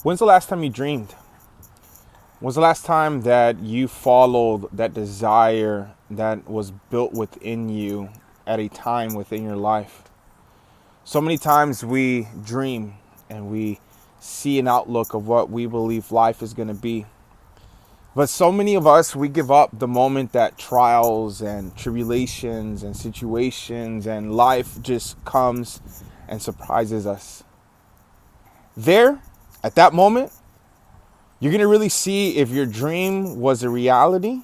When's the last time you dreamed? When's the last time that you followed that desire that was built within you at a time within your life? So many times we dream and we see an outlook of what we believe life is going to be. But so many of us, we give up the moment that trials and tribulations and situations and life just comes and surprises us. There, at that moment, you're going to really see if your dream was a reality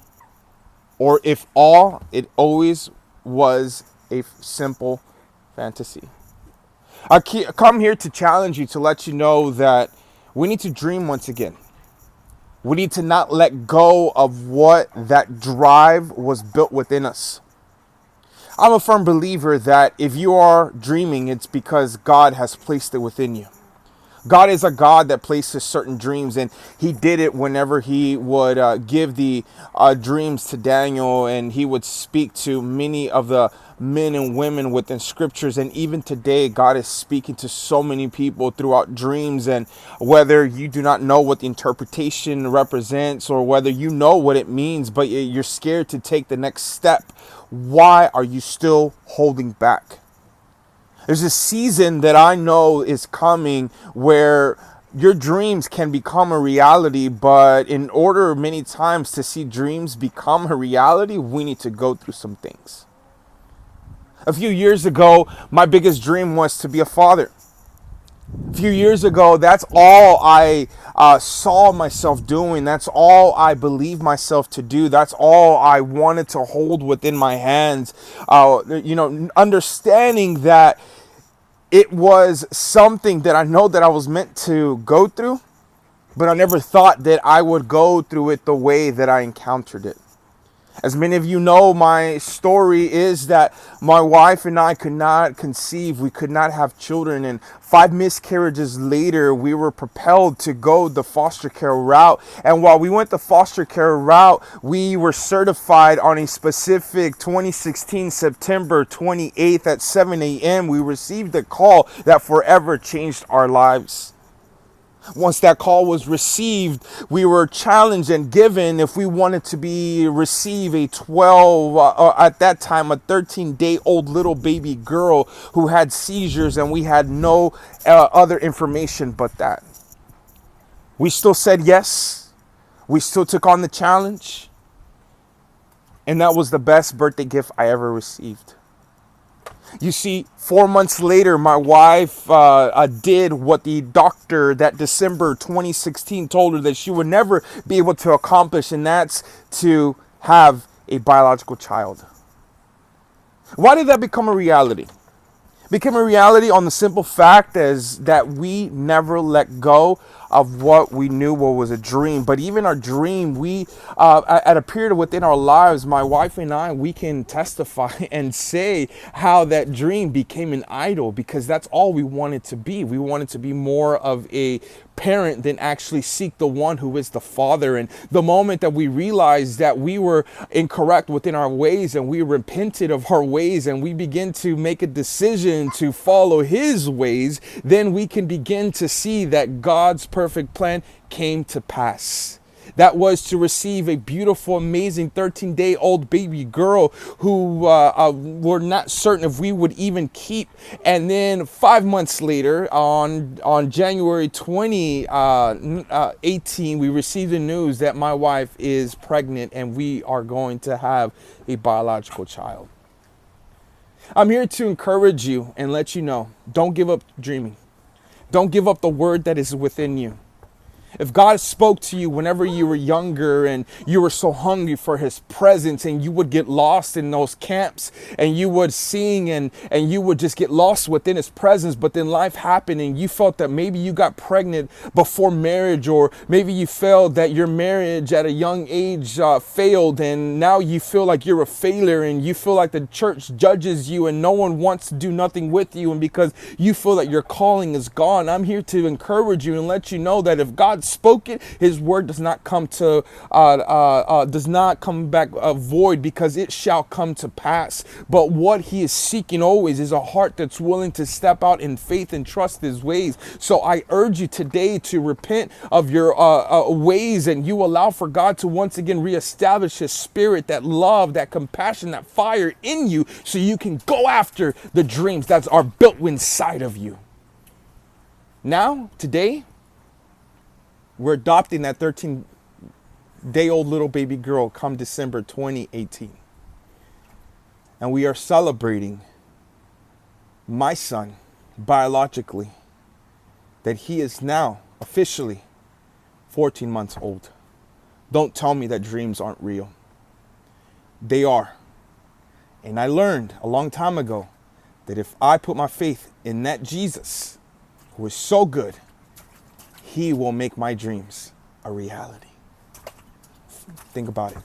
or if all it always was a simple fantasy. Come here to challenge you, to let you know that we need to dream once again. We need to not let go of what that drive was built within us. I'm a firm believer that if you are dreaming, it's because God has placed it within you. God is a God that places certain dreams, and he did it whenever he would give the dreams to Daniel, and he would speak to many of the men and women within scriptures. And even today, God is speaking to so many people throughout dreams. And whether you do not know what the interpretation represents or whether you know what it means, but you're scared to take the next step, why are you still holding back? There's a season that I know is coming where your dreams can become a reality, but in order many times to see dreams become a reality, we need to go through some things. A few years ago, my biggest dream was to be a father. A few years ago, that's all I saw myself doing. That's all I believed myself to do. That's all I wanted to hold within my hands. Understanding that it was something that I know that I was meant to go through, but I never thought that I would go through it the way that I encountered it. As many of you know, my story is that my wife and I could not conceive. We could not have children. And 5 miscarriages later, we were propelled to go the foster care route. And while we went the foster care route, we were certified on a specific 2016 September 28th at 7 a.m. We received a call that forever changed our lives. Once that call was received, we were challenged and given if we wanted to receive a 12, at that time, a 13-day-old little baby girl who had seizures, and we had no other information but that. We still said yes. We still took on the challenge. And that was the best birthday gift I ever received. You see, 4 months later, my wife did what the doctor that December 2016 told her that she would never be able to accomplish, and that's to have a biological child. Why did that become a reality? It became a reality on the simple fact as that we never let go of what we knew what was a dream. But even our dream, we at a period within our lives, my wife and I, we can testify and say how that dream became an idol, because that's all we wanted to be. We wanted to be more of a parent than actually seek the one who is the Father. And the moment that we realized that we were incorrect within our ways and we repented of our ways and we begin to make a decision to follow his ways, then we can begin to see that God's perfect plan came to pass. That was to receive a beautiful, amazing 13-day-old baby girl who we're not certain if we would even keep. And then 5 months later, on January 2018, we received the news that my wife is pregnant and we are going to have a biological child. I'm here to encourage you and let you know, don't give up dreaming. Don't give up the word that is within you. If God spoke to you whenever you were younger and you were so hungry for his presence and you would get lost in those camps and you would sing and you would just get lost within his presence, but then life happened and you felt that maybe you got pregnant before marriage, or maybe you felt that your marriage at a young age failed and now you feel like you're a failure and you feel like the church judges you and no one wants to do nothing with you, and because you feel that your calling is gone, I'm here to encourage you and let you know that if God spoke it, his word does not come back void, because it shall come to pass. But what he is seeking always is a heart that's willing to step out in faith and trust his ways. So I urge you today to repent of your ways, and you allow for God to once again reestablish his spirit, that love, that compassion, that fire in you, so you can go after the dreams that are built inside of you. Now, today, we're adopting that 13-day-old little baby girl come December 2018. And we are celebrating my son biologically, that he is now officially 14 months old. Don't tell me that dreams aren't real. They are. And I learned a long time ago that if I put my faith in that Jesus, who is so good, he will make my dreams a reality. Think about it.